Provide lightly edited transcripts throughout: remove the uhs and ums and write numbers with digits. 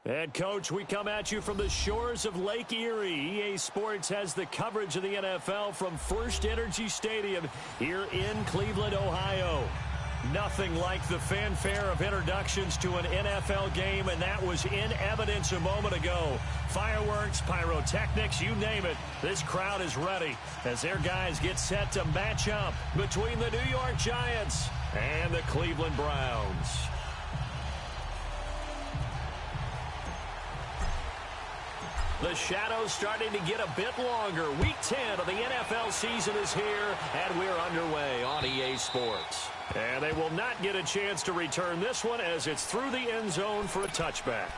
And, Coach, we come at you from the shores of Lake Erie. EA Sports has the coverage of the NFL from First Energy Stadium here in Cleveland, Ohio. Nothing like the fanfare of introductions to an NFL game, and that was in evidence a moment ago. Fireworks, pyrotechnics, you name it. This crowd is ready as their guys get set to match up between the New York Giants and the Cleveland Browns. The shadow's starting to get a bit longer. Week 10 of the NFL season is here, and we're underway on EA Sports. And they will not get a chance to return this one as it's through the end zone for a touchback.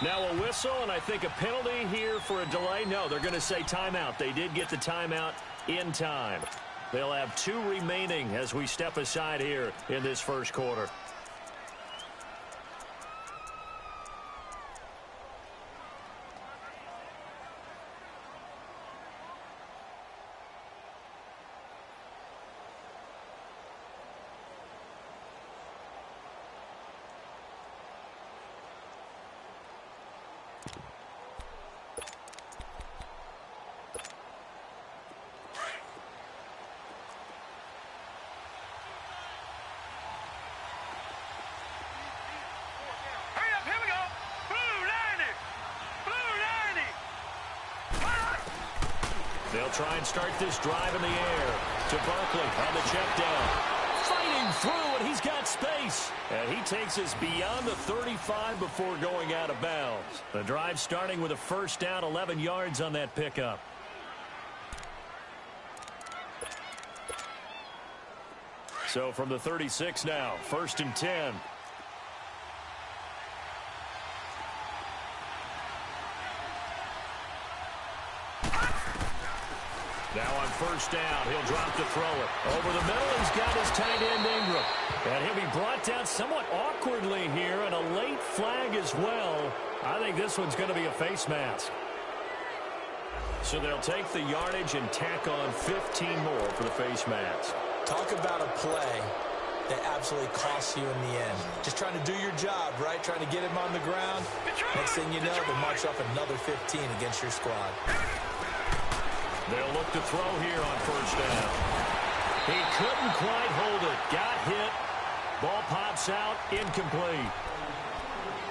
Now a whistle, and I think a penalty here for a delay. No, they're going to say timeout. They did get the timeout in time. They'll have 2 remaining as we step aside here in this first quarter. They'll try and start this drive in the air to Barkley on the check down. Fighting through, and he's got space. And he takes us beyond the 35 before going out of bounds. The drive starting with a first down, 11 yards on that pickup. So from the 36 now, 1st and 10. Now on first down, he'll drop to throw it. Over the middle, he's got his tight end, Ingram. And he'll be brought down somewhat awkwardly here, and a late flag as well. I think this one's going to be a face mask. So they'll take the yardage and tack on 15 more for the face mask. Talk about a play that absolutely costs you in the end. Just trying to do your job, right? Trying to get him on the ground. Next thing you know, they march off another 15 against your squad. They'll look to throw here on first down. He couldn't quite hold it. Got hit. Ball pops out. Incomplete.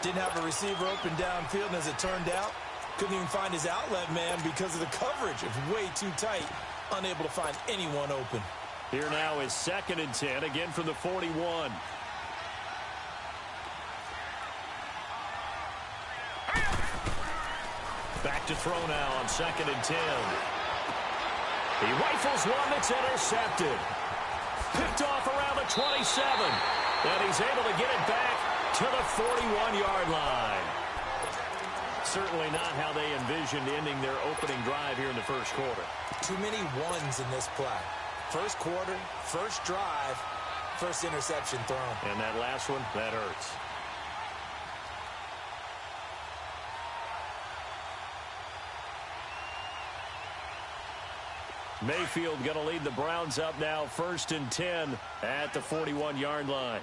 Didn't have a receiver open downfield, and as it turned out, couldn't even find his outlet man because of the coverage. It was way too tight. Unable to find anyone open. Here now is 2nd and 10, again from the 41. Back to throw now on 2nd and 10. He rifles one that's intercepted. Picked off around the 27. And he's able to get it back to the 41-yard line. Certainly not how they envisioned ending their opening drive here in the first quarter. Too many ones in this play. First quarter, first drive, first interception thrown. And that last one, that hurts. Mayfield going to lead the Browns up now, 1st and 10 at the 41-yard line.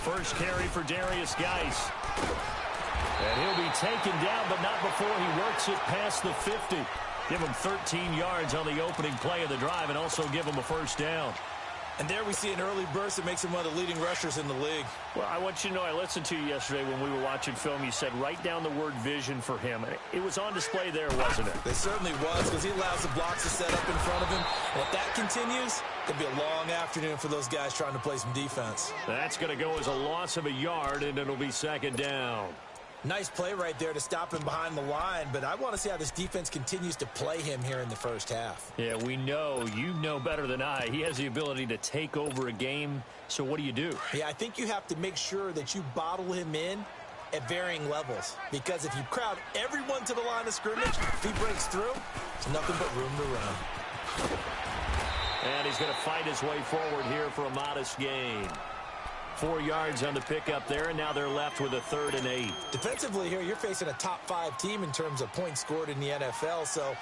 First carry for Darius Geis. And he'll be taken down, but not before he works it past the 50. Give him 13 yards on the opening play of the drive and also give him a first down. And there we see an early burst that makes him one of the leading rushers in the league. Well, I want you to know, I listened to you yesterday when we were watching film. You said write down the word vision for him. It was on display there, wasn't it? It certainly was, because he allows the blocks to set up in front of him. And if that continues, it'll be a long afternoon for those guys trying to play some defense. That's going to go as a loss of a yard, and it'll be second down. Nice play right there to stop him behind the line, but I want to see how this defense continues to play him here in the first half. Yeah, we know. You know better than I. He has the ability to take over a game, so what do you do? Yeah, I think you have to make sure that you bottle him in at varying levels, because if you crowd everyone to the line of scrimmage, if he breaks through, there's nothing but room to run. And he's going to fight his way forward here for a modest gain. 4 yards on the pickup there, and now they're left with a 3rd and 8. Defensively here, you're facing a top-5 team in terms of points scored in the NFL, so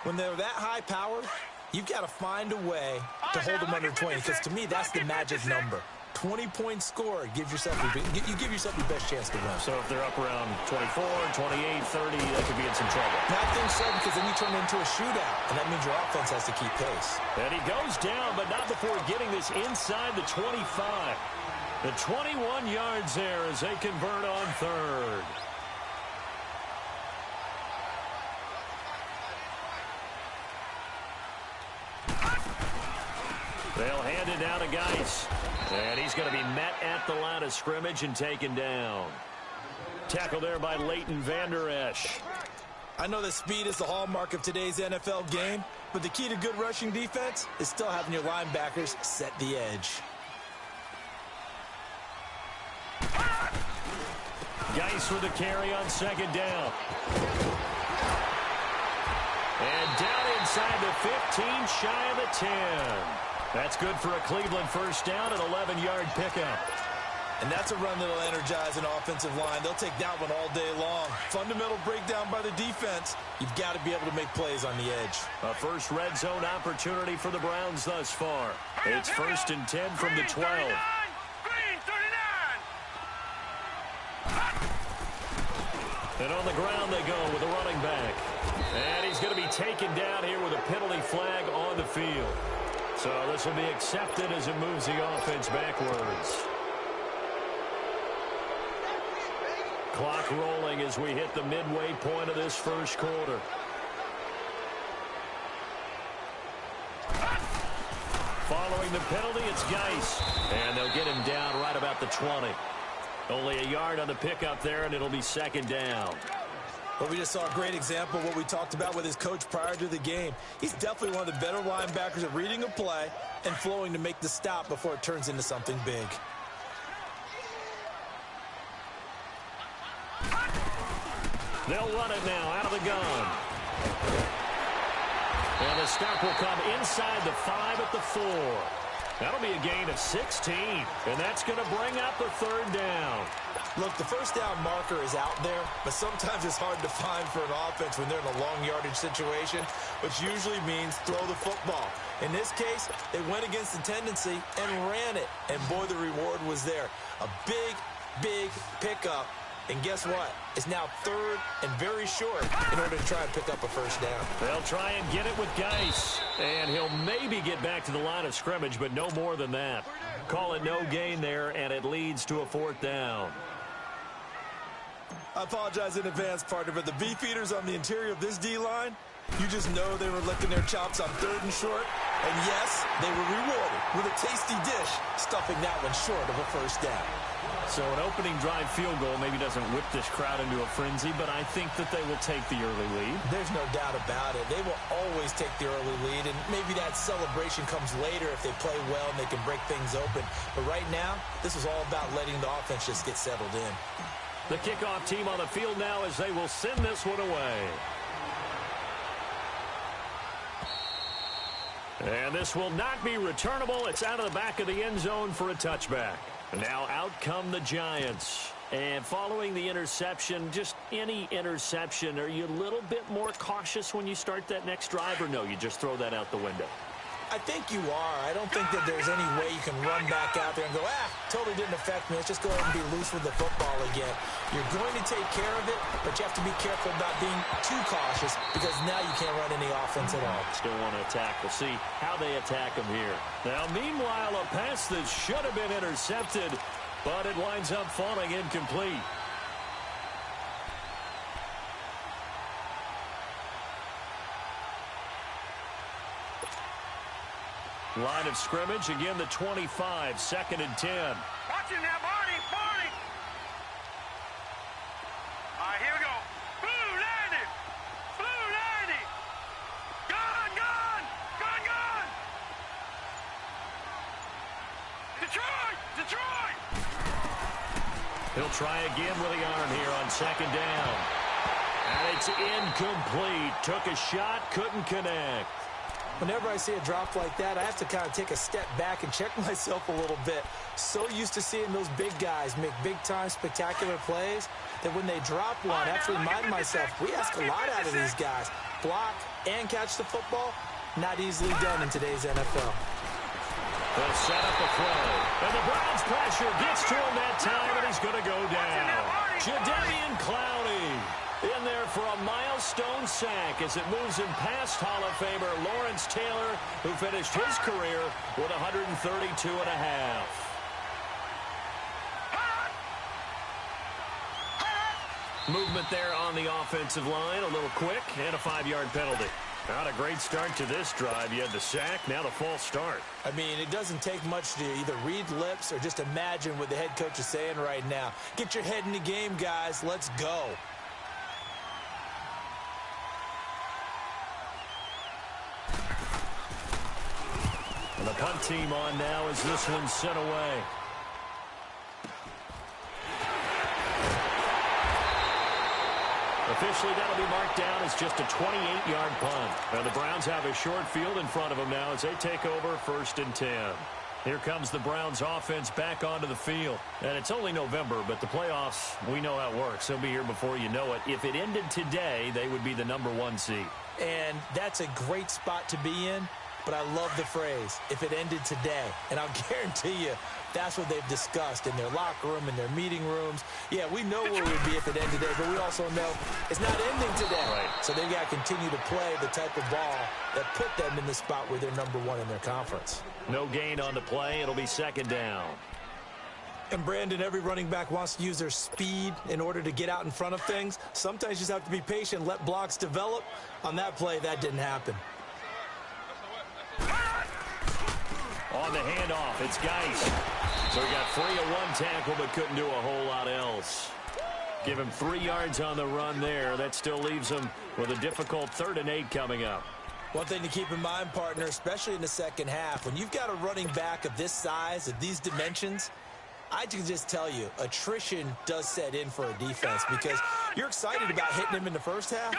when they're that high powered, you've got to find a way to hold them under 20, because to me, that's the magic number. 20 points scored, you give yourself your best chance to win. So if they're up around 24, 28, 30, they could be in some trouble. I think so, because then you turn it into a shootout, and that means your offense has to keep pace. And he goes down, but not before getting this inside the 25. The 21 yards there as they convert on 3rd. They'll hand it down to Geis. And he's going to be met at the line of scrimmage and taken down. Tackle there by Leighton Vander Esch. I know that speed is the hallmark of today's NFL game, but the key to good rushing defense is still having your linebackers set the edge. Geis with the carry on 2nd down. And down inside the 15, shy of the 10. That's good for a Cleveland first down, an 11-yard pickup. And that's a run that'll energize an offensive line. They'll take that one all day long. Fundamental breakdown by the defense. You've got to be able to make plays on the edge. A first red zone opportunity for the Browns thus far. It's 1st and 10 from the 12. And on the ground they go with a running back. And he's going to be taken down here with a penalty flag on the field. So this will be accepted as it moves the offense backwards. Clock rolling as we hit the midway point of this first quarter. Following the penalty, it's Geis. And they'll get him down right about the 20. Only a yard on the pickup there, and it'll be 2nd down. Well, we just saw a great example of what we talked about with his coach prior to the game. He's definitely one of the better linebackers at reading a play and flowing to make the stop before it turns into something big. They'll run it now out of the gun. And the stop will come inside the 5 at the 4. That'll be a gain of 16, and that's going to bring up the 3rd down. Look, the first down marker is out there, but sometimes it's hard to find for an offense when they're in a long yardage situation, which usually means throw the football. In this case, they went against the tendency and ran it, and boy, the reward was there. A big, big pickup. And guess what? It's now 3rd and very short in order to try and pick up a first down. They'll try and get it with Geis. And he'll maybe get back to the line of scrimmage, but no more than that. Call it no gain there, and it leads to a 4th down. I apologize in advance, partner, but the beefeaters on the interior of this D-line, you just know they were licking their chops on 3rd and short. And yes, they were rewarded with a tasty dish, stuffing that one short of a first down. So an opening drive field goal maybe doesn't whip this crowd into a frenzy, but I think that they will take the early lead. There's no doubt about it. They will always take the early lead, and maybe that celebration comes later if they play well and they can break things open. But right now, this is all about letting the offense just get settled in. The kickoff team on the field now as they will send this one away. And this will not be returnable. It's out of the back of the end zone for a touchback. Now out come the Giants. And following the interception, just any interception, are you a little bit more cautious when you start that next drive, or no, you just throw that out the window? I think you are. I don't think that there's any way you can run back out there and go, totally didn't affect me. Let's just go ahead and be loose with the football again. You're going to take care of it, but you have to be careful about being too cautious because now you can't run any offense at all. Still want to attack. We'll see how they attack him here. Now, meanwhile, a pass that should have been intercepted, but it winds up falling incomplete. Line of scrimmage, again the 25, 2nd and 10. Watching now, Barney. All right, here we go. Blue landing. Gun. Detroit. He'll try again with the arm here on 2nd down. And it's incomplete. Took a shot, couldn't connect. Whenever I see a drop like that, I have to kind of take a step back and check myself a little bit. So used to seeing those big guys make big-time spectacular plays that when they drop one, I have to remind myself, we ask a lot out of these guys. Block and catch the football, not easily done in today's NFL. They'll set up a throw. And the Browns pressure gets to him that time, and he's going to go down. Jadeveon Clowney in there for a milestone sack as it moves him past Hall of Famer Lawrence Taylor, who finished his career with 132 and a half. Movement there on the offensive line, a little quick, and a 5-yard penalty. Not a great start to this drive. You had the sack, now the false start. I mean, it doesn't take much to either read lips or just imagine what the head coach is saying right now. Get your head in the game, guys. Let's go. And the punt team on now as this one's sent away. Officially, that'll be marked down as just a 28-yard punt. Now the Browns have a short field in front of them now as they take over 1st and 10. Here comes the Browns offense back onto the field. And it's only November, but the playoffs, we know how it works. They'll be here before you know it. If it ended today, they would be the #1 seed. And that's a great spot to be in. But I love the phrase, if it ended today. And I'll guarantee you, that's what they've discussed in their locker room, in their meeting rooms. Yeah, we know where we'd be if it ended today, but we also know it's not ending today. Right. So they've got to continue to play the type of ball that put them in the spot where they're #1 in their conference. No gain on the play. It'll be 2nd down. And, Brandon, every running back wants to use their speed in order to get out in front of things. Sometimes you just have to be patient, let blocks develop. On that play, that didn't happen. On the handoff, it's Geis. So he got free of one tackle, but couldn't do a whole lot else. Give him 3 yards on the run there. That still leaves him with a difficult 3rd and 8 coming up. One thing to keep in mind, partner, especially in the second half, when you've got a running back of this size, of these dimensions, I can just tell you, attrition does set in for a defense because you're excited about hitting him in the first half.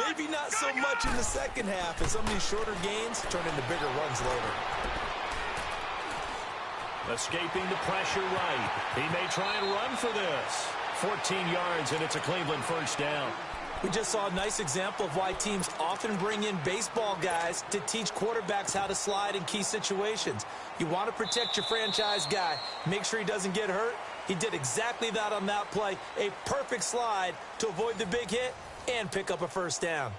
Maybe not so much in the second half, and some of these shorter gains turn into bigger runs later. Escaping the pressure right. He may try and run for this. 14 yards, and it's a Cleveland 1st down. We just saw a nice example of why teams often bring in baseball guys to teach quarterbacks how to slide in key situations. You want to protect your franchise guy. Make sure he doesn't get hurt. He did exactly that on that play. A perfect slide to avoid the big hit and pick up a 1st down.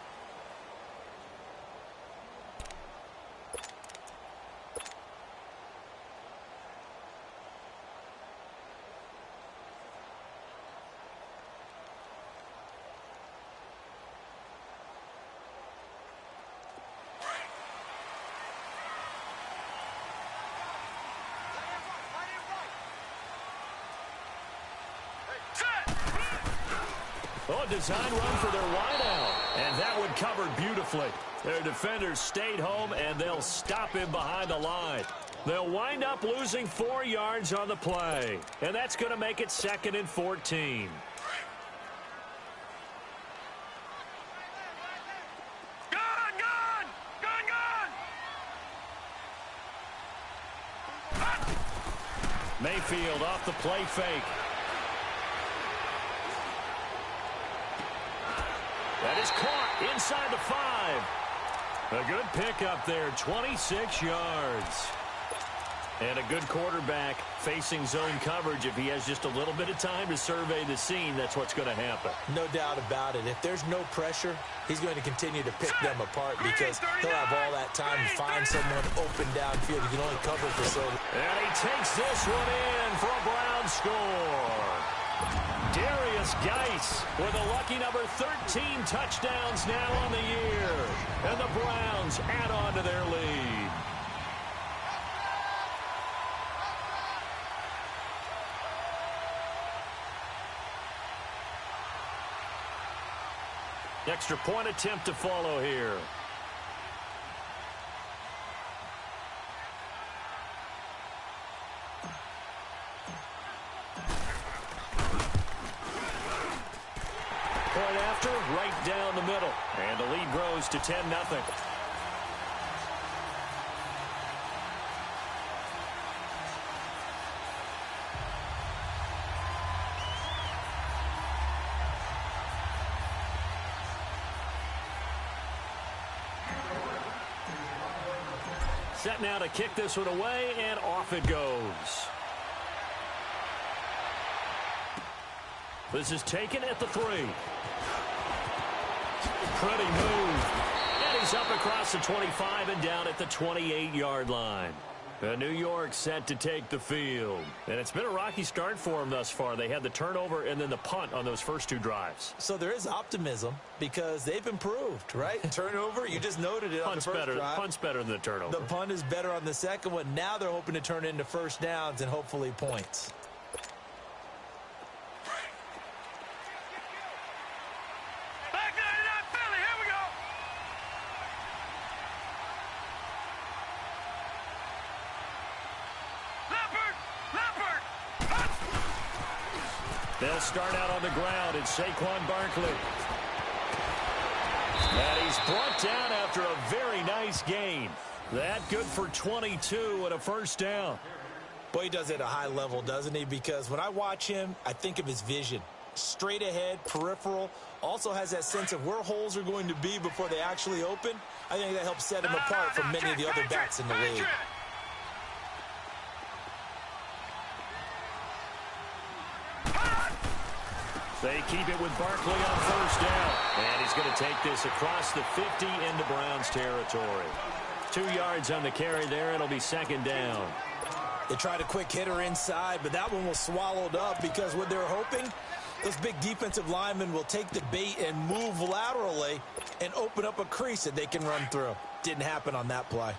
Oh, design run for their wideout. And that one covered beautifully. Their defenders stayed home, and they'll stop him behind the line. They'll wind up losing 4 yards on the play. And that's going to make it 2nd and 14. Mayfield off the play fake. That is caught inside the 5. A good pickup there, 26 yards. And a good quarterback facing zone coverage. If he has just a little bit of time to survey the scene, that's what's going to happen. No doubt about it. If there's no pressure, he's going to continue to pick them apart because he'll have all that time to find someone open downfield. He can only cover for so long. And he takes this one in for a Brown score. Darius Geis with a lucky number 13 touchdowns now on the year. And the Browns add on to their lead. Extra point attempt to follow here. Point after, right down the middle. And the lead grows to 10-0. Set now to kick this one away, and off it goes. This is taken at the 3. Pretty move. And he's up across the 25 and down at the 28-yard line. New York set to take the field. And it's been a rocky start for them thus far. They had the turnover and then the punt on those first 2 drives. So there is optimism because they've improved, right? Turnover, you just noted it on the first drive. Punt's better than the turnover. The punt is better on the second one. Now they're hoping to turn it into first downs and hopefully points. They'll start out on the ground. It's Saquon Barkley. And he's brought down after a very nice gain. That good for 22 and a first down. Boy, he does it at a high level, doesn't he? Because when I watch him, I think of his vision. Straight ahead, peripheral. Also has that sense of where holes are going to be before they actually open. I think that helps set him apart from many of the other backs in the league. They keep it with Barkley on first down. And he's going to take this across the 50 into Browns territory. 2 yards on the carry there. It'll be second down. They tried a quick hitter inside, but that one was swallowed up because what they're hoping, those big defensive linemen will take the bait and move laterally and open up a crease that they can run through. Didn't happen on that play.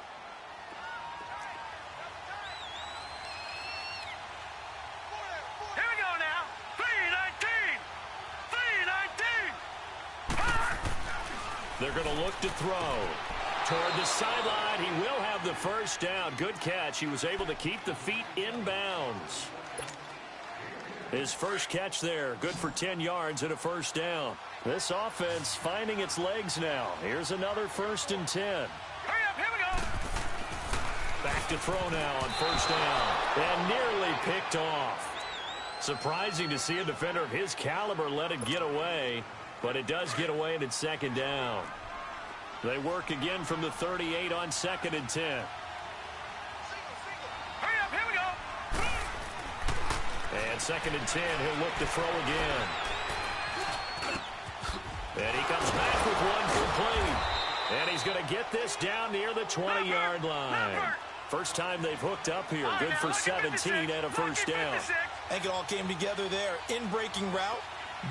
They're going to look to throw. Toward the sideline, he will have the first down. Good catch. He was able to keep the feet in bounds. His first catch there, good for 10 yards and a first down. This offense finding its legs now. Here's another 1st and 10. Hurry up, here we go. Back to throw now on first down. And nearly picked off. Surprising to see a defender of his caliber let it get away. But it does get away and it's second down. They work again from the 38 on 2nd and 10. Hurry up, here we go. And 2nd and 10, he'll look to throw again. And he comes back with one complete. And he's going to get this down near the 20-yard line. First time they've hooked up here. Good for 17 and a first down. I think it all came together there. In-breaking route.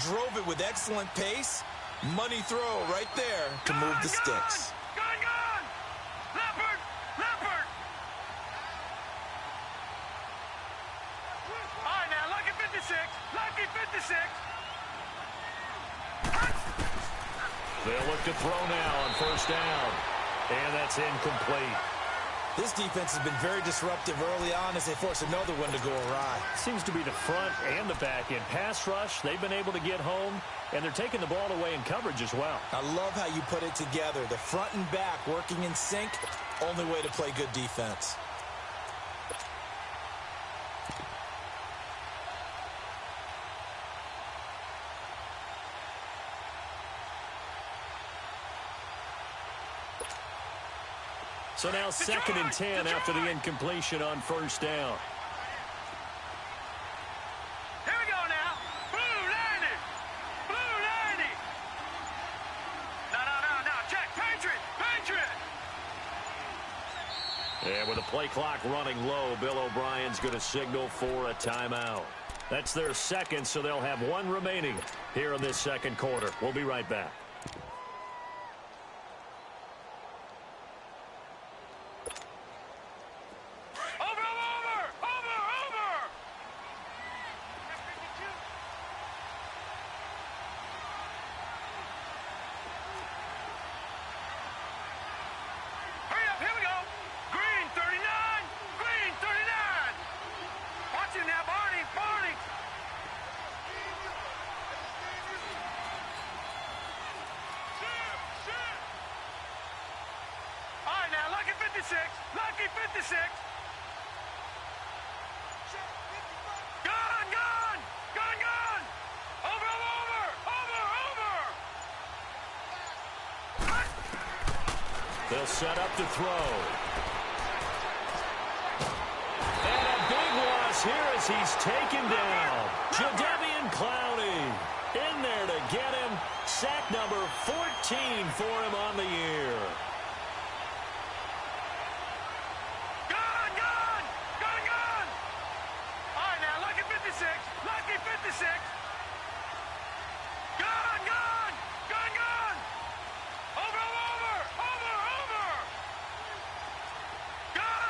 Drove it with excellent pace. Money throw right there to move the sticks. Gone! Leopard! All right, now, lucky 56. Lucky 56. They'll look to throw now on first down. And that's incomplete. This defense has been very disruptive early on as they force another one to go awry. Seems to be the front and the back end. Pass rush, they've been able to get home, and they're taking the ball away in coverage as well. I love how you put it together. The front and back working in sync, only way to play good defense. So now 2nd and 10 after the incompletion on first down. Here we go now. Blue landed. Blue landed. No. Check. Patriot. Patriot. And with the play clock running low, Bill O'Brien's going to signal for a timeout. That's their second, so they'll have one remaining here in this second quarter. We'll be right back. Lucky 56. Gun. Over. They'll set up to throw. And a big loss here as he's taken down. Jadeveon Clowney in there to get him. Sack number 14 for him on the year. Lucky 56. Gun. Over. Gun.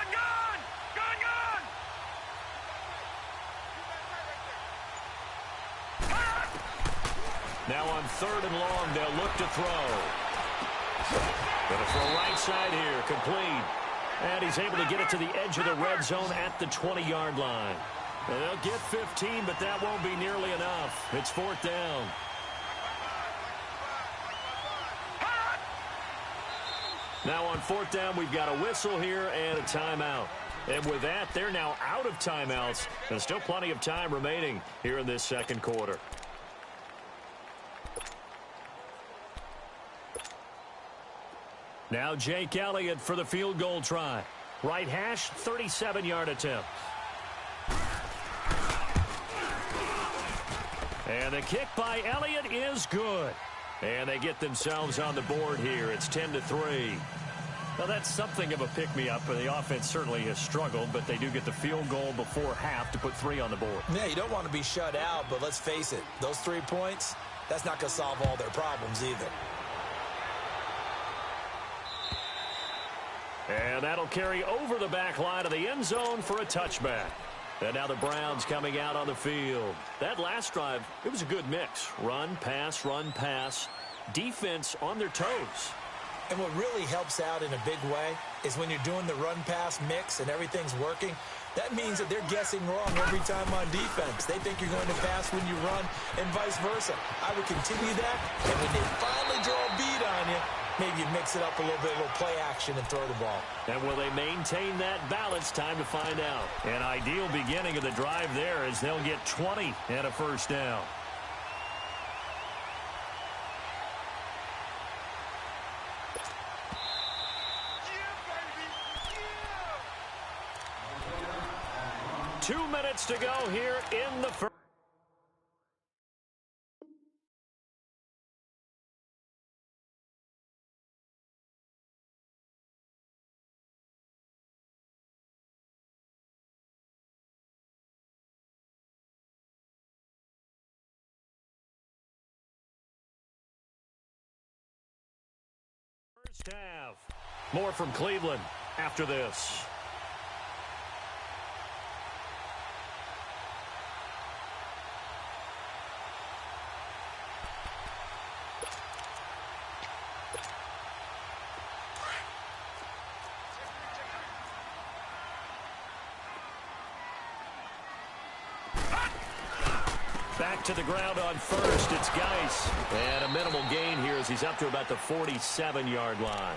Now on 3rd and long, they'll look to throw. Going to throw right side here, complete. And he's able to get it to the edge of the red zone at the 20-yard line. Well, they'll get 15, but that won't be nearly enough. It's 4th down. Now on 4th down, we've got a whistle here and a timeout. And with that, they're now out of timeouts. There's still plenty of time remaining here in this second quarter. Now Jake Elliott for the field goal try. Right hash, 37-yard attempt. And the kick by Elliott is good. And they get themselves on the board here. It's 10-3. Well, that's something of a pick-me-up. The offense certainly has struggled, but they do get the field goal before half to put 3 on the board. Yeah, you don't want to be shut out, but let's face it. Those 3 points, that's not going to solve all their problems either. And that'll carry over the back line of the end zone for a touchback. And now the Browns coming out on the field. That last drive, it was a good mix. Run, pass. Defense on their toes. And what really helps out in a big way is when you're doing the run-pass mix and everything's working, that means that they're guessing wrong every time on defense. They think you're going to pass when you run and vice versa. I would continue that, and when they finally draw a beat on you, maybe you mix it up a little bit, a little play action, and throw the ball. And will they maintain that balance? Time to find out. An ideal beginning of the drive there as they'll get 20 and a first down. Yeah, 2 minutes to go here in the first. First half. More from Cleveland after this. Back to the ground on first. It's Geis. And a minimal gain here as he's up to about the 47-yard line.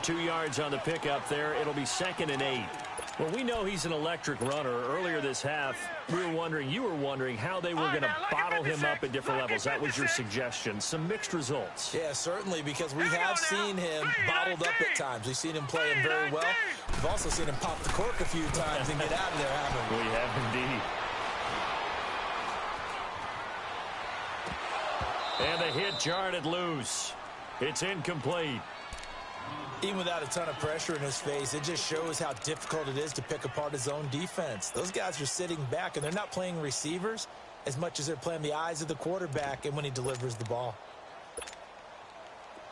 2 yards on the pickup there. It'll be 2nd and 8. Well, we know he's an electric runner. Earlier this half, you were wondering how they were going to bottle him up at different levels. That was your suggestion. Some mixed results. Yeah, certainly, because we have seen him bottled up at times. We've seen him playing very well. We've also seen him pop the cork a few times and get out of there, haven't we? We have indeed. And the hit jarred it loose. It's incomplete. Even without a ton of pressure in his face, it just shows how difficult it is to pick apart his own defense. Those guys are sitting back, and they're not playing receivers as much as they're playing the eyes of the quarterback and when he delivers the ball.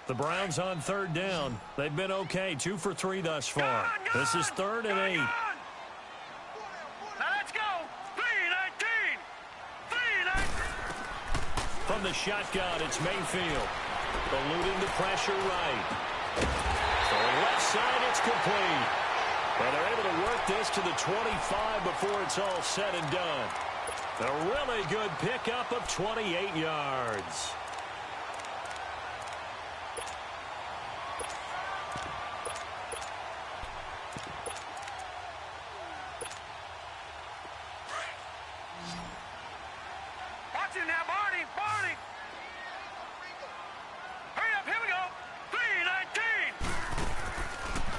The Browns on third down. They've been okay, 2 for 3 thus far. This is 3rd and 8. Now let's go. 3-19. 3-19. From the shotgun, it's Mayfield. Eluding the pressure right. So left side, it's complete. And they're able to work this to the 25 before it's all said and done. A really good pickup of 28 yards. Watch him now, Barney. Barney. Hurry up, here we go. 3-19.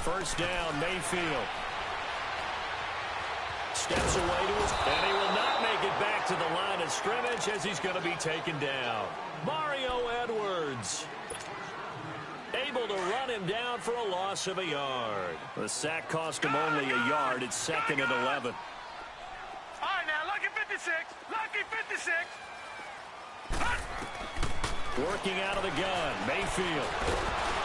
First down, Mayfield. Steps away to his, and he will not make it back to the line of scrimmage as he's going to be taken down. Mario Edwards able to run him down for a loss of a yard. The sack cost him only a yard. It's 2nd and 11. All right, now, lucky 56. Lucky 56. Working out of the gun, Mayfield.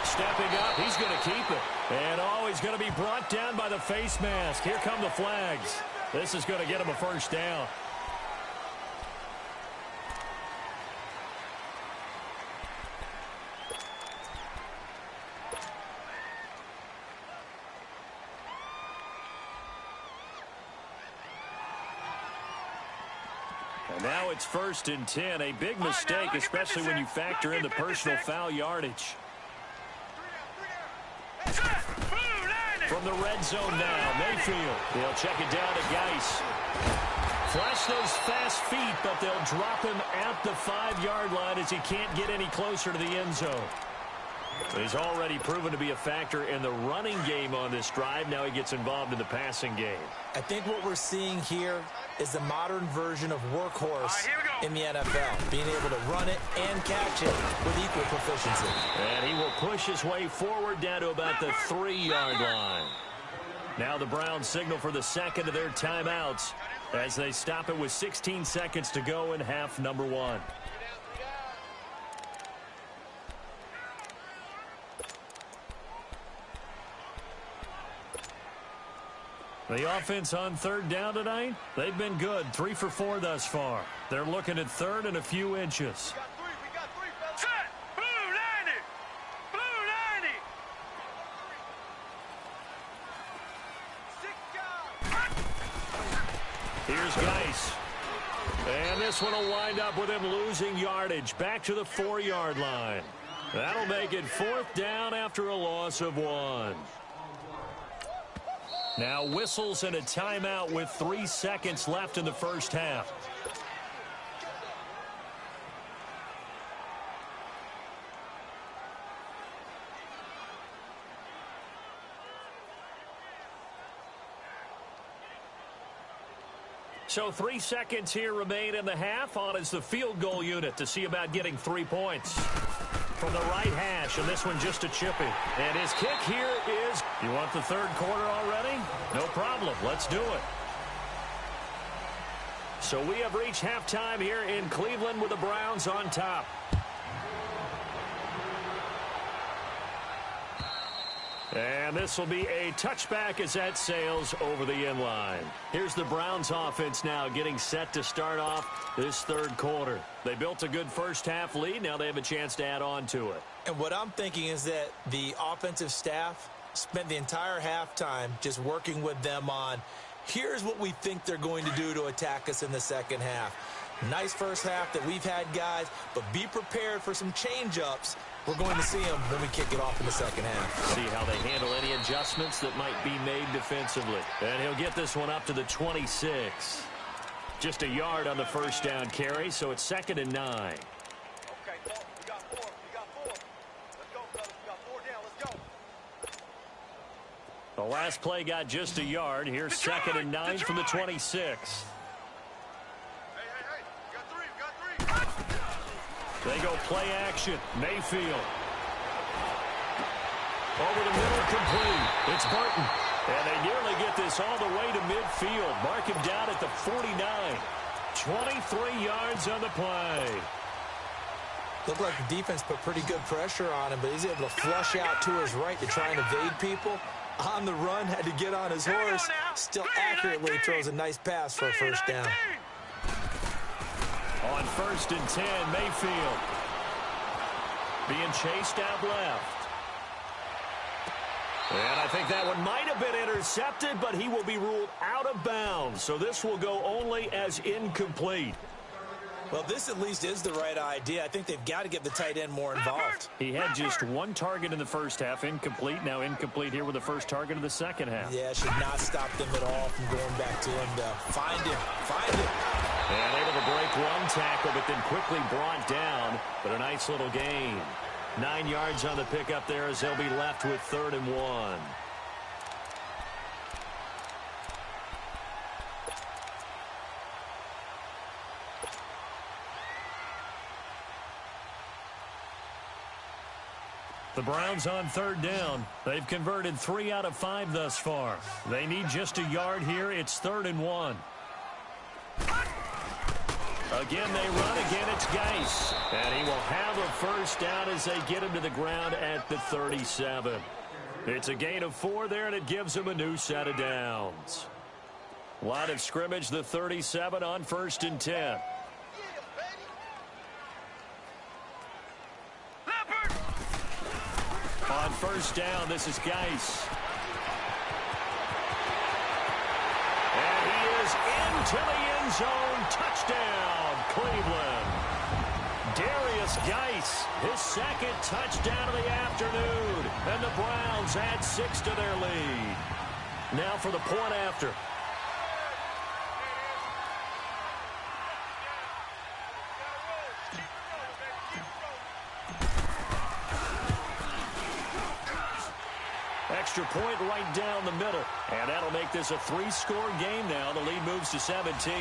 Stepping up, he's going to keep it. And he's going to be brought down by the face mask. Here come the flags. This is going to get him a first down. And now it's 1st and 10. A big mistake, especially when you factor in the personal foul yardage. From the red zone now, Mayfield. They'll check it down to Geis. Flash those fast feet, but they'll drop him at the 5-yard line as he can't get any closer to the end zone. He's already proven to be a factor in the running game on this drive. Now he gets involved in the passing game. I think what we're seeing here is the modern version of workhorse in the NFL, being able to run it and catch it with equal proficiency. And he will push his way forward down to about the 3-yard line. Now the Browns signal for the second of their timeouts as they stop it with 16 seconds to go in half number 1. The offense on third down tonight, they've been good. 3 for 4 thus far. They're looking at 3rd and a few inches. Set. Blue 90. Blue 90. Here's Geis. And this one will wind up with him losing yardage back to the 4-yard line. That'll make it 4th down after a loss of 1. Now whistles and a timeout with 3 seconds left in the first half. So 3 seconds here remain in the half. On is the field goal unit to see about getting 3 points. From the right hash, and this one just a chip in. And his kick here is, you want the 3rd quarter already? No problem. Let's do it. So we have reached halftime here in Cleveland with the Browns on top. And this will be a touchback as that sails over the end line. Here's the Browns offense now getting set to start off this 3rd quarter. They built a good first half lead. Now they have a chance to add on to it. And what I'm thinking is that the offensive staff spent the entire halftime just working with them on, here's what we think they're going to do to attack us in the second half. Nice first half that we've had, guys, but be prepared for some change-ups. We're going to see them when we kick it off in the second half. See how they handle any adjustments that might be made defensively. And he'll get this one up to the 26. Just a yard on the first down carry, so it's 2nd and 9. Okay, we got 4. We got 4. Let's go, fellas. We got 4 down. Let's go. The last play got just a yard. Here's 2nd and 9 from the 26. They go play action. Mayfield. Over the middle, complete. It's Burton. And they nearly get this all the way to midfield. Mark him down at the 49. 23 yards on the play. Looked like the defense put pretty good pressure on him, but he's able to flush out to his right to try and evade people. On the run, had to get on his horse. Still accurately throws a nice pass for a first down. On 1st and 10, Mayfield being chased out left. And I think that one might have been intercepted, but he will be ruled out of bounds. So this will go only as incomplete. Well, this at least is the right idea. I think they've got to get the tight end more involved. He had just one target in the first half, incomplete. Now incomplete here with the first target of the second half. Yeah, should not stop them at all from going back to him to find him. Find him. And able to break one tackle, but then quickly brought down. But a nice little gain. 9 yards on the pickup there as they'll be left with 3rd and 1. The Browns on 3rd down. They've converted 3 out of 5 thus far. They need just a yard here. It's 3rd and 1. Again, they run. Again, it's Geis. And he will have a first down as they get him to the ground at the 37. It's a gain of 4 there, and it gives him a new set of downs. Line of scrimmage, the 37 on 1st and 10. On 1st down, this is Geis. And he is into the end zone. Touchdown, Cleveland. Darius Geis, his 2nd touchdown of the afternoon. And the Browns add 6 to their lead. Now for the point after. Extra point right down the middle. And that'll make this a 3-score game now. The lead moves to 17.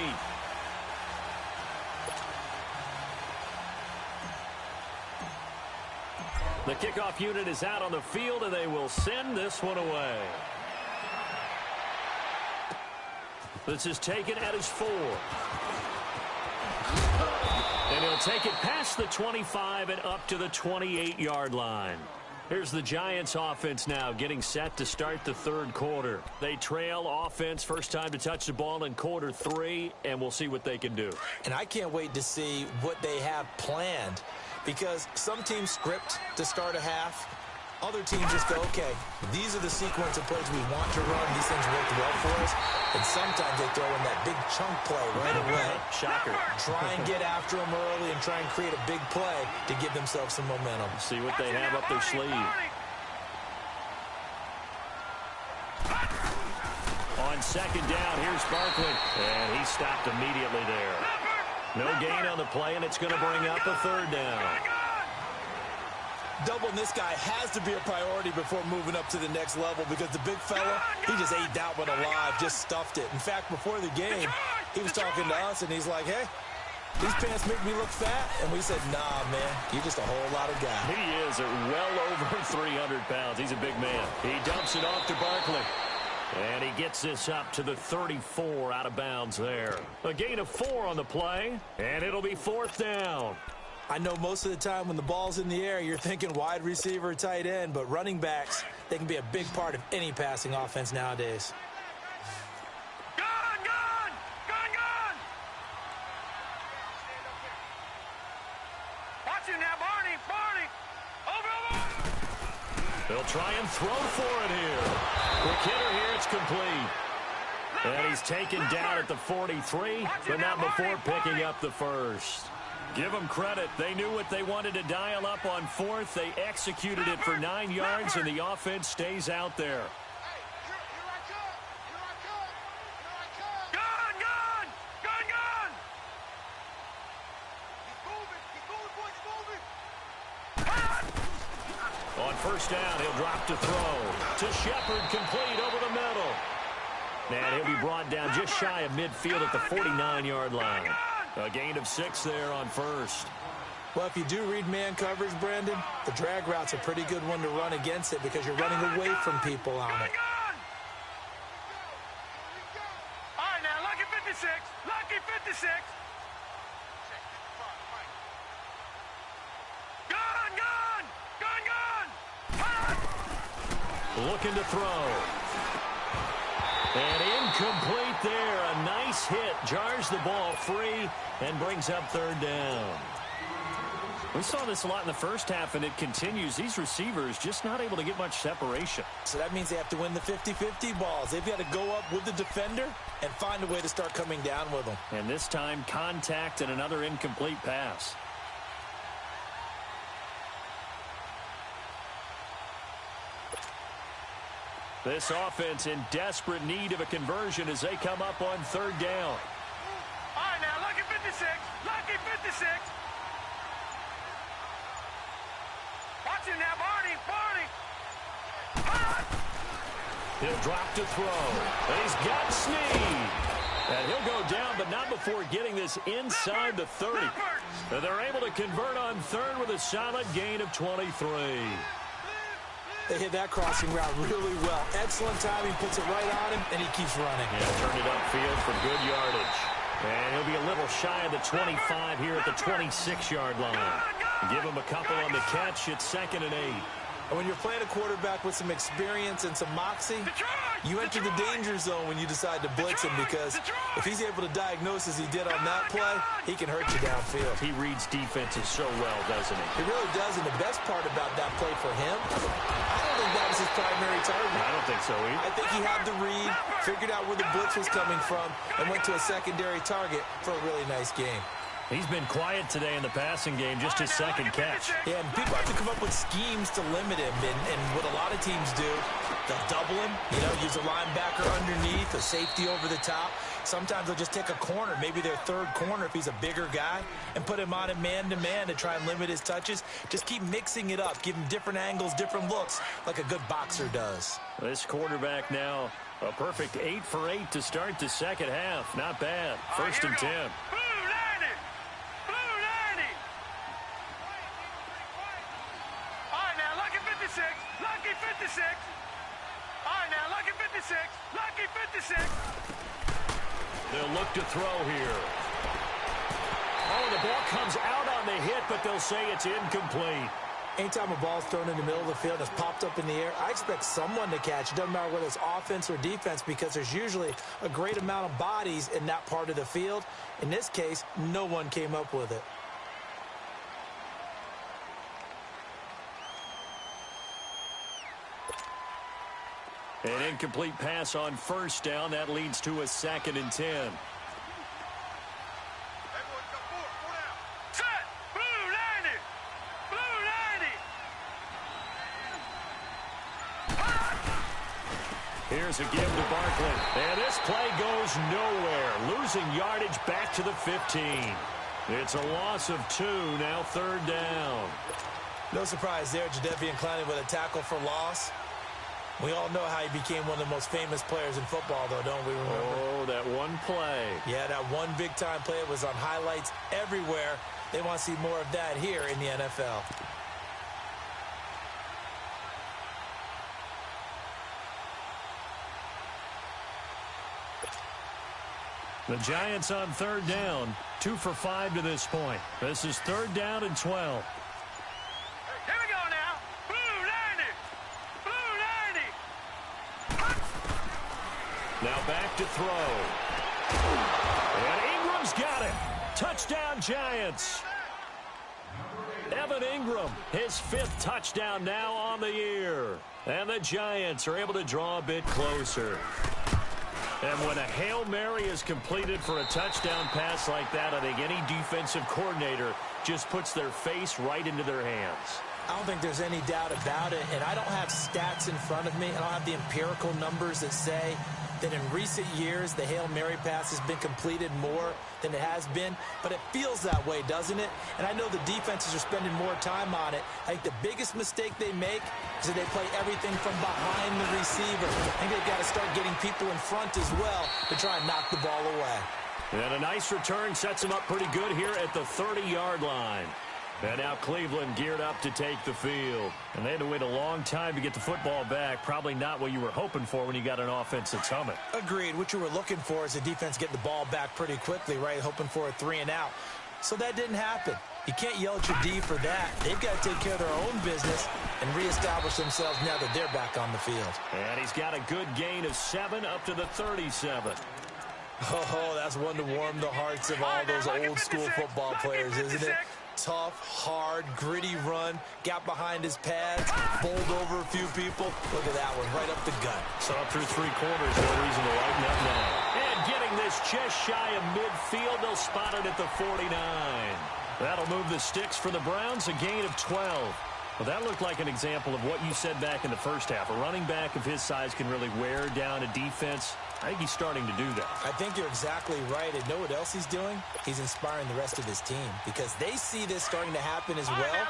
The kickoff unit is out on the field, and they will send this one away. This is taken at his 4. And he'll take it past the 25 and up to the 28-yard line. Here's the Giants offense now getting set to start the 3rd quarter. They trail offense, first time to touch the ball in quarter 3, and we'll see what they can do. And I can't wait to see what they have planned, because some teams script to start a half. Other teams just go, okay, these are the sequence of plays we want to run. These things worked well for us. And sometimes they throw in that big chunk play right away. Shocker. Try and get after them early and try and create a big play to give themselves some momentum. See what they have up their sleeve. On 2nd down, here's Barkley. And he stopped immediately there. No gain on the play, and it's going to bring up a 3rd down. Doubling this guy has to be a priority before moving up to the next level, because the big fella, he just ate that one alive, just stuffed it. In fact, before the game, he was talking to us, and he's like, hey, these pants make me look fat. And we said, nah, man, you're just a whole lot of guy. He is well over 300 pounds. He's a big man. He dumps it off to Barkley. And he gets this up to the 34 out of bounds there. A gain of 4 on the play, and it'll be 4th down. I know most of the time when the ball's in the air, you're thinking wide receiver, tight end, but running backs, they can be a big part of any passing offense nowadays. Gone, gone! Gone, gone! Watch it now, Barney! Barney! Over! They'll try and throw for it here. Quick hitter here, it's complete. And he's taken down at the 43, but not before picking up the first. Give them credit. They knew what they wanted to dial up on fourth. They executed it for 9 yards, and the offense stays out there. On first down, he'll drop to throw. To Shepard, complete over the middle. And he'll be brought down just shy of midfield at the 49-yard line. A gain of 6 there on first. Well, if you do read man coverage, Brandon, the drag route's a pretty good one to run against it because you're running away from people on it. All right, now, lucky 56. Lucky 56. Looking to throw. And incomplete there. A nice hit. Jars the ball free and brings up third down. We saw this a lot in the first half, and it continues. These receivers just not able to get much separation. So that means they have to win the 50-50 balls. They've got to go up with the defender and find a way to start coming down with them. And this time, contact and another incomplete pass. This offense in desperate need of a conversion as they come up on third down. All right, now, lucky 56. Lucky 56. Watch it now, Barney. He'll drop to throw. And he's got Snead. And he'll go down, but not before getting this inside the 30. And they're able to convert on third with a solid gain of 23. They hit that crossing route really well. Excellent timing, puts it right on him, and he keeps running. Yeah, turned it upfield for good yardage. And he'll be a little shy of the 25 here at the 26-yard line. Give him a couple on the catch. It's 2nd and 8. And when you're playing a quarterback with some experience and some moxie, you enter the danger zone when you decide to blitz him, because if he's able to diagnose as he did on that play, he can hurt you downfield. He reads defenses so well, doesn't he? He really does, and the best part about that play for him, I don't think that was his primary target. I don't think so either. I think he had the read, figured out where the blitz was coming from, and went to a secondary target for a really nice game. He's been quiet today in the passing game, just his second catch. Yeah, and people have to come up with schemes to limit him, and what a lot of teams do, they'll double him, use a linebacker underneath, a safety over the top. Sometimes they'll just take a corner, maybe their third corner if he's a bigger guy, and put him on a man-to-man to try and limit his touches. Just keep mixing it up, give him different angles, different looks, like a good boxer does. This quarterback now, a perfect 8 for 8 to start the second half. Not bad. 1st and 10. Lucky 56. All right, now, lucky 56. Lucky 56. They'll look to throw here. Oh, the ball comes out on the hit, but they'll say it's incomplete. Anytime a ball's thrown in the middle of the field and it's popped up in the air, I expect someone to catch. It doesn't matter whether it's offense or defense, because there's usually a great amount of bodies in that part of the field. In this case, no one came up with it. An incomplete pass on first down. That leads to a 2nd and 10. Everyone come forward. 4 down. Set. Blue 90. Blue 90. Here's a give to Barkley. And this play goes nowhere. Losing yardage back to the 15. It's a loss of 2, now 3rd down. No surprise there, Jadeveon Clowney with a tackle for loss. We all know how he became one of the most famous players in football, though, don't we remember? Oh, that one play. Yeah, that one big-time play. It was on highlights everywhere. They want to see more of that here in the NFL. The Giants on 3rd down, 2 for 5 to this point. This is 3rd down and 12. Here we go now. Blue 90. Blue 90. Now back to throw. And Ingram's got it. Touchdown, Giants. Evan Ingram, his 5th touchdown now on the year. And the Giants are able to draw a bit closer. And when a Hail Mary is completed for a touchdown pass like that, I think any defensive coordinator just puts their face right into their hands. I don't think there's any doubt about it, and I don't have stats in front of me. I don't have the empirical numbers that say that in recent years the Hail Mary pass has been completed more than it has been, but it feels that way, doesn't it? And I know the defenses are spending more time on it. I think the biggest mistake they make is that they play everything from behind the receiver. I think they've got to start getting people in front as well to try and knock the ball away. And a nice return sets them up pretty good here at the 30-yard line. And now Cleveland geared up to take the field. And they had to wait a long time to get the football back. Probably not what you were hoping for when you got an offense that's humming. Agreed. What you were looking for is the defense getting the ball back pretty quickly, right? Hoping for a 3-and-out. So that didn't happen. You can't yell at your D for that. They've got to take care of their own business and reestablish themselves now that they're back on the field. And he's got a good gain of 7 up to the 37. Oh, that's one to warm the hearts of all those old-school football players, isn't it? Tough, hard, gritty run, got behind his pads, bowled over a few people. Look at that one, right up the gut. So up through 3 quarters, no reason to lighten up now. And getting this just shy of midfield, they'll spot it at the 49. That'll move the sticks for the Browns, a gain of 12. Well, that looked like an example of what you said back in the first half. A running back of his size can really wear down a defense. I think he's starting to do that. I think you're exactly right. And know what else he's doing? He's inspiring the rest of his team because they see this starting to happen as well.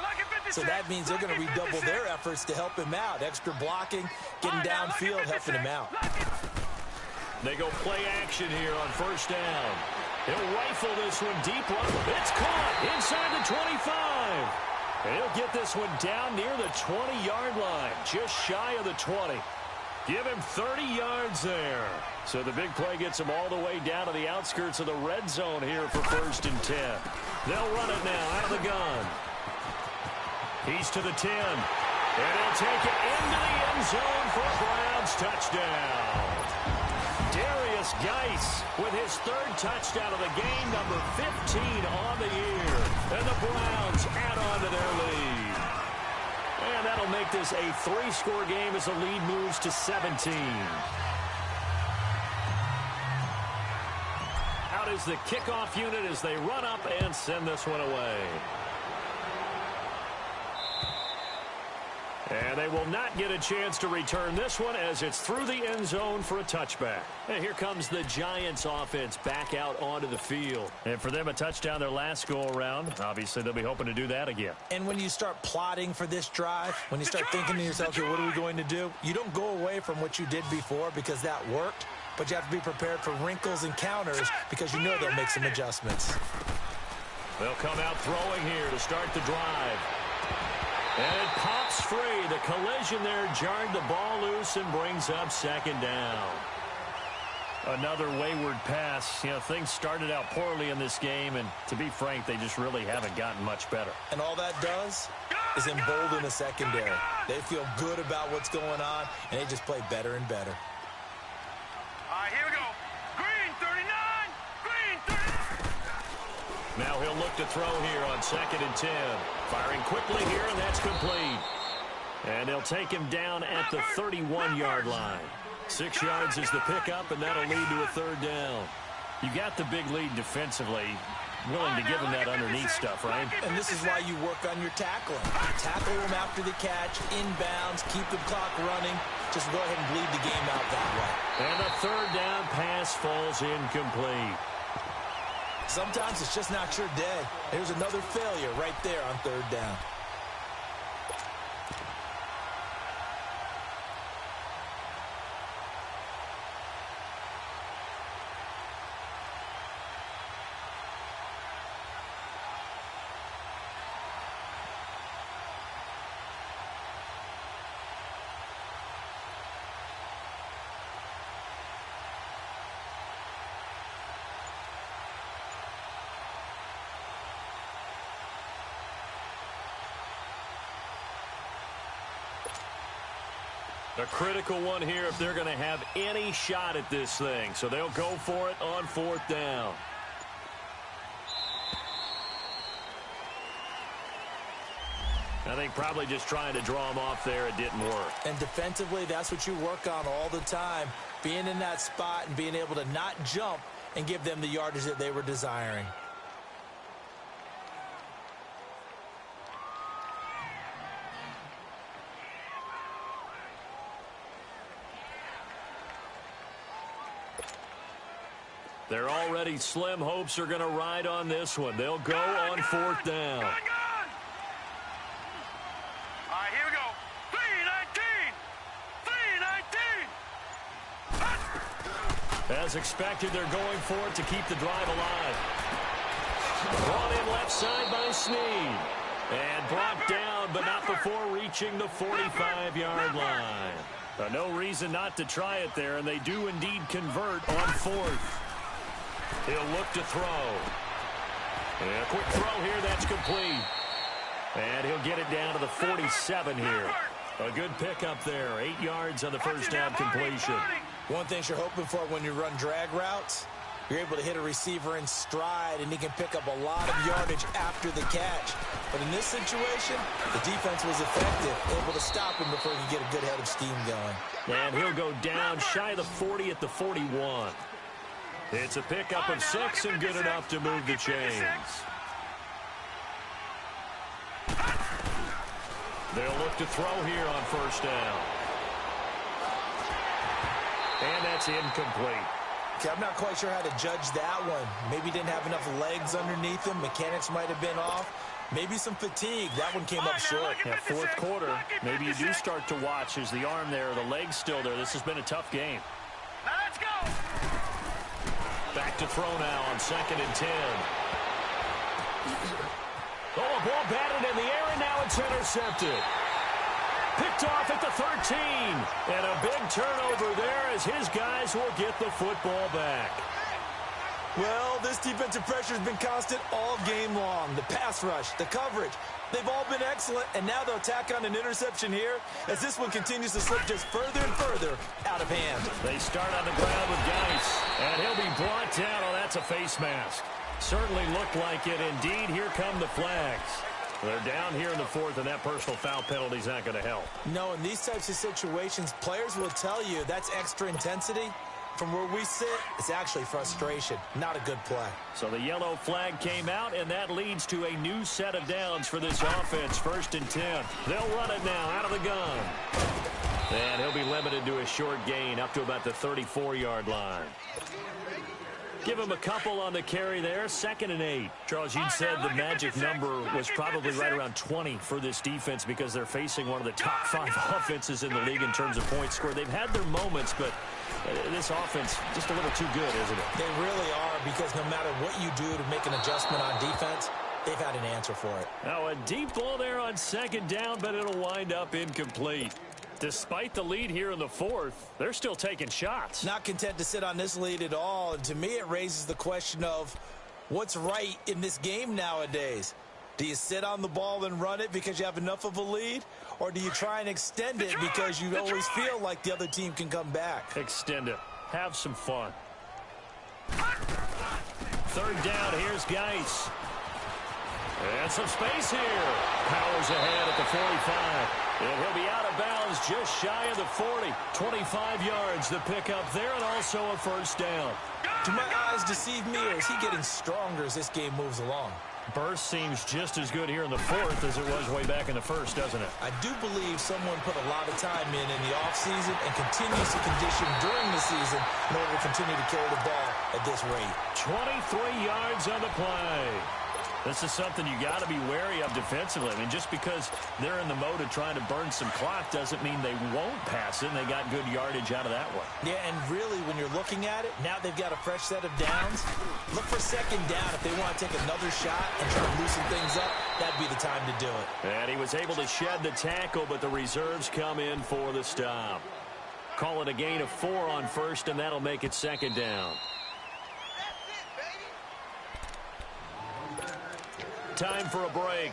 So that means they're going to redouble their efforts to help him out. Extra blocking, getting downfield, helping him out. They go play action here on first down. He'll rifle this one deep. It's caught inside the 25. And he'll get this one down near the 20-yard line, just shy of the 20. Give him 30 yards there. So the big play gets him all the way down to the outskirts of the red zone here for 1st and 10. They'll run it now out of the gun. He's to the 10. And he'll take it into the end zone for a Browns touchdown. Darius Geis with his 3rd touchdown of the game, number 15 on the year. And the Browns add on to their lead. And that'll make this a 3-score game as the lead moves to 17. Out is the kickoff unit as they run up and send this one away. And they will not get a chance to return this one as it's through the end zone for a touchback. And here comes the Giants offense back out onto the field. And for them, a touchdown their last go-around. Obviously, they'll be hoping to do that again. And when you start plotting for this drive, when you start thinking to yourself, okay, what are we going to do? You don't go away from what you did before because that worked, but you have to be prepared for wrinkles and counters because you know they'll make some adjustments. They'll come out throwing here to start the drive. And it pops free. The collision there jarred the ball loose and brings up 2nd down. Another wayward pass. You know, things started out poorly in this game, and to be frank, they just really haven't gotten much better. And all that does is embolden the secondary. They feel good about what's going on, and they just play better and better. All right, here we go. Green, 39. Green, 39. Now he'll look to throw here on 2nd and 10. Firing quickly here, and that's complete. And they'll take him down at the 31-yard line. 6 yards is the pickup, and that'll lead to a 3rd down. You got the big lead defensively. Willing to give him that underneath stuff, right? And this is why you work on your tackling. Tackle him after the catch, inbounds, keep the clock running. Just go ahead and bleed the game out that way. And the 3rd down pass falls incomplete. Sometimes it's just not your day. There's another failure right there on 3rd down. A critical one here if they're going to have any shot at this thing. So they'll go for it on 4th down. I think probably just trying to draw him off there. It didn't work. And defensively, that's what you work on all the time. being in that spot and being able to not jump and give them the yardage that they were desiring. They're already slim hopes are going to ride on this one. They'll go on 4th down. All right, here we go. 3-19. 3-19. As expected, they're going for it to keep the drive alive. Brought in left side by Snead. And brought down, but not before reaching the 45-yard line. No reason not to try it there, and they do indeed convert on 4th. He'll look to throw. And a quick throw here, that's complete. And he'll get it down to the 47 here. A good pickup there. 8 yards on the first down completion. One thing you're hoping for when you run drag routes, you're able to hit a receiver in stride, and he can pick up a lot of yardage after the catch. But in this situation, the defense was effective, able to stop him before he could get a good head of steam going. And he'll go down shy of the 40 at the 41. It's a pickup of 6 and good enough to move the chains. They'll look to throw here on first down. And that's incomplete. Okay, I'm not quite sure how to judge that one. Maybe didn't have enough legs underneath him. Mechanics might have been off. Maybe some fatigue. That one came up short. Yeah, 4th quarter, maybe you do start to watch as the arm there, the leg's still there. This has been a tough game. Now let's go. Back to throw now on 2nd and 10. Oh, a ball batted in the air, and now it's intercepted. Picked off at the 13. And a big turnover there as his guys will get the football back. Well, this defensive pressure has been constant all game long. The pass rush, the coverage, they've all been excellent, and now they'll tack on an interception here as this one continues to slip just further and further out of hand. They start on the ground with Geis, and he'll be brought down. Oh, that's a face mask. Certainly looked like it. Indeed, here come the flags. They're down here in the 4th, and that personal foul penalty is not going to help. No, in these types of situations, players will tell you that's extra intensity. From where we sit, it's actually frustration. Not a good play. So the yellow flag came out, and that leads to a new set of downs for this offense. 1st and 10. They'll run it now out of the gun. And he'll be limited to a short gain up to about the 34-yard line. Give him a couple on the carry there. 2nd and 8. Charles, you said the magic number was probably right around 20 for this defense because they're facing one of the top 5 offenses in the league in terms of points scored. They've had their moments, but this offense just a little too good, isn't it? They really are, because no matter what you do to make an adjustment on defense, they've had an answer for it. Now a deep ball there on 2nd down, but it'll wind up incomplete. Despite the lead here in the 4th, they're still taking shots. Not content to sit on this lead at all, and to me it raises the question of what's right in this game nowadays. Do you sit on the ball and run it because you have enough of a lead? Or do you try and extend it because you always feel like the other team can come back? Extend it. Have some fun. 3rd down, here's Geis. And some space here. Powers ahead at the 45. And he'll be out of bounds just shy of the 40. 25 yards, the pickup there, and also a 1st down. Do my eyes deceive me, or is he getting stronger as this game moves along? Burst seems just as good here in the 4th as it was way back in the 1st, doesn't it? I do believe someone put a lot of time in the offseason and continues to condition during the season in order to continue to carry the ball at this rate. 23 yards on the play. This is something you got to be wary of defensively. I mean, just because they're in the mode of trying to burn some clock doesn't mean they won't pass it, and they got good yardage out of that one. Yeah, and really, when you're looking at it, now they've got a fresh set of downs. Look for 2nd down. If they want to take another shot and try to loosen things up, that'd be the time to do it. And he was able to shed the tackle, but the reserves come in for the stop. Call it a gain of 4 on 1st, and that'll make it 2nd down. Time for a break.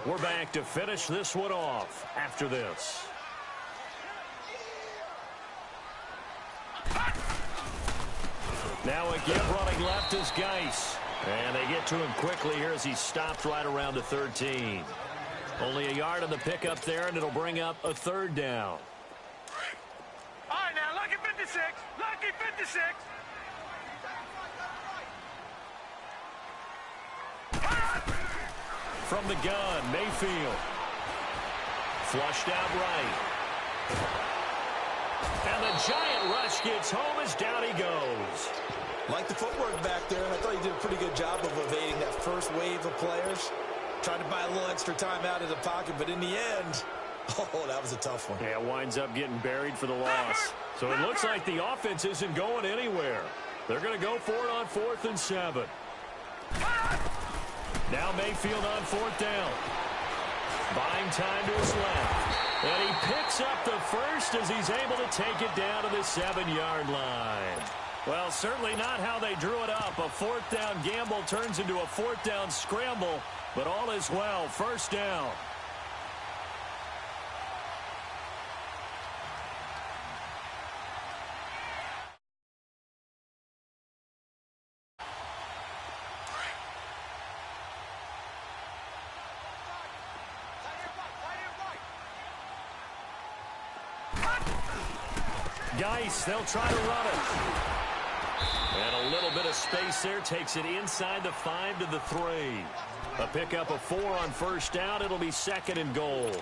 We're back to finish this one off after this. Now again running left is Geis. And they get to him quickly here as he stopped right around the 13. Only a yard on the pickup there, and it'll bring up a 3rd down. All right, now look at 56. to 6. From the gun, Mayfield. Flushed out right. And the giant rush gets home as down he goes. Like the footwork back there, I thought he did a pretty good job of evading that first wave of players. Tried to buy a little extra time out of the pocket, but in the end, oh, that was a tough one. Yeah, winds up getting buried for the loss. So it looks like the offense isn't going anywhere. They're going to go for it on 4th and 7. Now Mayfield on 4th down. Buying time to his left. And he picks up the first as he's able to take it down to the 7-yard line. Well, certainly not how they drew it up. A 4th down gamble turns into a 4th down scramble, but all is well. 1st down. Geis, they'll try to run it. And a little bit of space there takes it inside the 5 to the 3. A pickup of 4 on 1st down. It'll be 2nd and goal.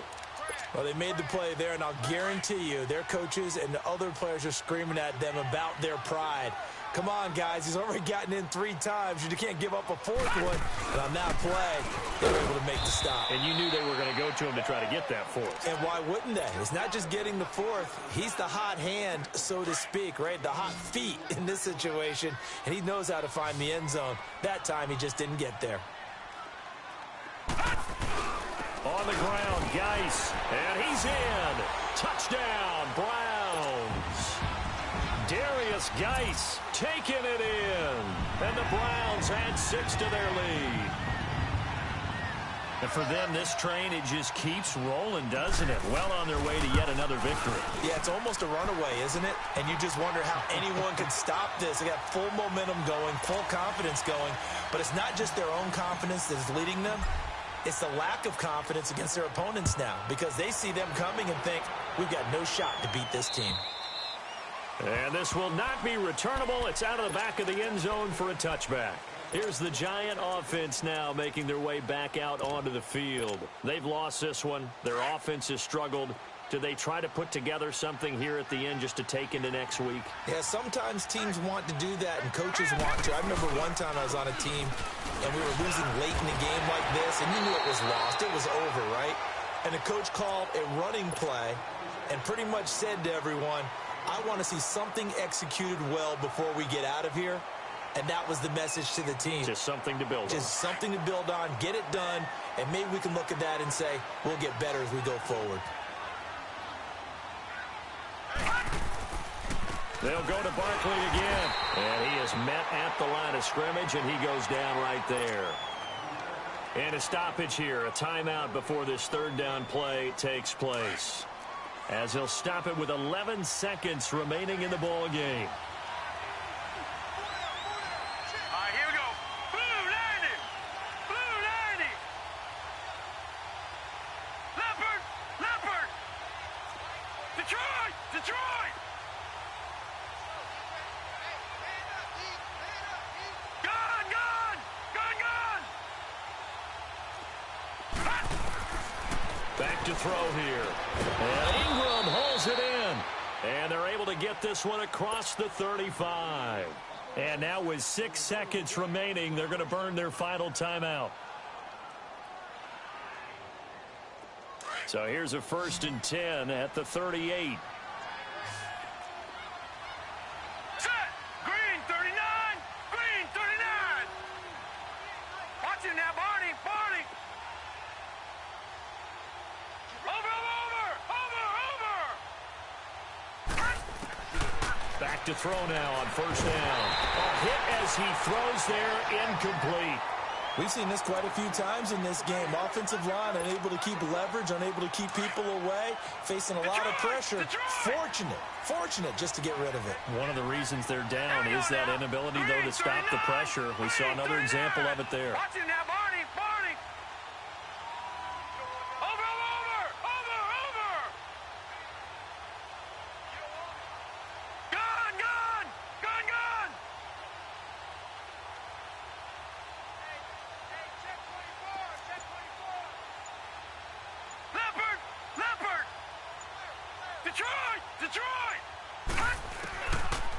Well, they made the play there, and I'll guarantee you their coaches and the other players are screaming at them about their pride. Come on, guys. He's already gotten in 3 times. You can't give up a 4th one. And on that play, they were able to make the stop. And you knew they were going to go to him to try to get that 4th. And why wouldn't they? It's not just getting the 4th. He's the hot hand, so to speak, right? The hot feet in this situation. And he knows how to find the end zone. That time, he just didn't get there. On the ground, Geis. And he's in. Touchdown, Browns. Darius Geis taking it in. And the Browns add 6 to their lead. And for them, this train, it just keeps rolling, doesn't it? Well on their way to yet another victory. Yeah, it's almost a runaway, isn't it? And you just wonder how anyone can stop this. They got full momentum going, full confidence going. But it's not just their own confidence that is leading them. It's the lack of confidence against their opponents now because they see them coming and think, we've got no shot to beat this team. And this will not be returnable. It's out of the back of the end zone for a touchback. Here's the Giant offense now making their way back out onto the field. They've lost this one. Their offense has struggled. Do they try to put together something here at the end just to take into next week? Yeah, sometimes teams want to do that and coaches want to. I remember one time I was on a team and we were losing late in a game like this and you knew it was lost. It was over, right? And the coach called a running play and pretty much said to everyone, I want to see something executed well before we get out of here. And that was the message to the team. Just something to build on. Just something to build on, get it done, and maybe we can look at that and say, we'll get better as we go forward. They'll go to Barkley again. And he is met at the line of scrimmage, and he goes down right there. And a stoppage here, a timeout before this 3rd down play takes place. As he'll stop it with 11 seconds remaining in the ball game. All right, here we go. Blue 90. Blue 90. Leopard. Leopard. Detroit. Detroit. Gun, gun. Gun, gun. Back to throw here. And Ingram holds it in. And they're able to get this one across the 35. And now with 6 seconds remaining, they're going to burn their final timeout. So here's a 1st and 10 at the 38. Set. Green 39. Green 39. Watch it now, Barney. Barney. Back to throw now on 1st down. A hit as he throws there, incomplete. We've seen this quite a few times in this game. Offensive line unable to keep leverage, unable to keep people away, facing a lot of pressure. Fortunate just to get rid of it. One of the reasons they're down is that inability, though, to stop the pressure. We saw another example of it there. Watch it now, Barney. Barney. Over. Gun.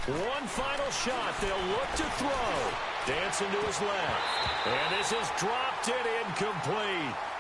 One final shot. They'll look to throw. Dancing to his left. And this is dropped it incomplete.